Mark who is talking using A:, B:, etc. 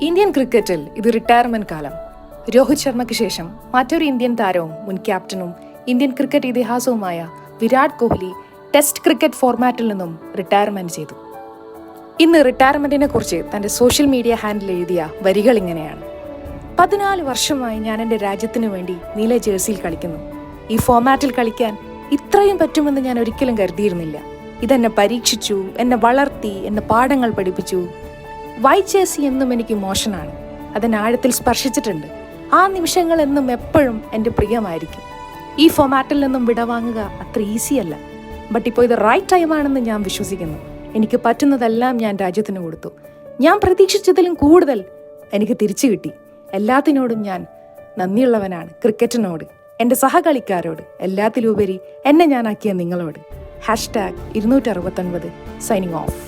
A: Indian ക്രിക്കറ്റിൽ ഇത് retirement കാലം. രോഹിത് ശർമ്മയ്ക്ക് ശേഷം മറ്റൊരു ഇന്ത്യൻ താരവും മുൻ ക്യാപ്റ്റനും ഇന്ത്യൻ ക്രിക്കറ്റ് ഇതിഹാസവുമായ വിരാട് കോഹ്ലി ടെസ്റ്റ് ക്രിക്കറ്റ് ഫോർമാറ്റിൽ നിന്നും റിട്ടയർമെന്റ് ചെയ്തു. ഇന്ന് റിട്ടയർമെന്റിനെ കുറിച്ച് തന്റെ സോഷ്യൽ മീഡിയ ഹാൻഡിൽ എഴുതിയ വരികൾ ഇങ്ങനെയാണ്: 14 വർഷമായി ഞാൻ എൻ്റെ രാജ്യത്തിനു വേണ്ടി നീല ജേഴ്സിയിൽ കളിക്കുന്നു. ഈ ഫോർമാറ്റിൽ കളിക്കാൻ ഇത്രയും പറ്റുമെന്ന് ഞാൻ ഒരിക്കലും കരുതിയിരുന്നില്ല. ഇതെന്നെ പരീക്ഷിച്ചു, എന്നെ വളർത്തി, എന്നെ പാഠങ്ങൾ പഠിപ്പിച്ചു. വൈറ്റ് ജേഴ്സി എന്നും എനിക്ക് ഇമോഷനാണ്. അതെന്നെ ആഴത്തിൽ സ്പർശിച്ചിട്ടുണ്ട്. ആ നിമിഷങ്ങൾ എന്നും എപ്പോഴും എൻ്റെ പ്രിയമായിരിക്കും. ഈ ഫോർമാറ്റിൽ നിന്നും വിടവാങ്ങുക അത്ര ഈസിയല്ല. ബട്ട് ഇപ്പോൾ ഇത് റൈറ്റ് ടൈമാണെന്ന് ഞാൻ വിശ്വസിക്കുന്നു. എനിക്ക് പറ്റുന്നതെല്ലാം ഞാൻ രാജ്യത്തിന് കൊടുത്തു. ഞാൻ പ്രതീക്ഷിച്ചതിലും കൂടുതൽ എനിക്ക് തിരിച്ചു കിട്ടി. എല്ലാത്തിനോടും ഞാൻ നന്ദിയുള്ളവനാണ്. ക്രിക്കറ്റിനോട്, എൻ്റെ സഹകളിക്കാരോട്, എല്ലാത്തിലുപരി എന്നെ ഞാനാക്കിയ നിങ്ങളോട്. #269 സൈനിങ് ഓഫ്.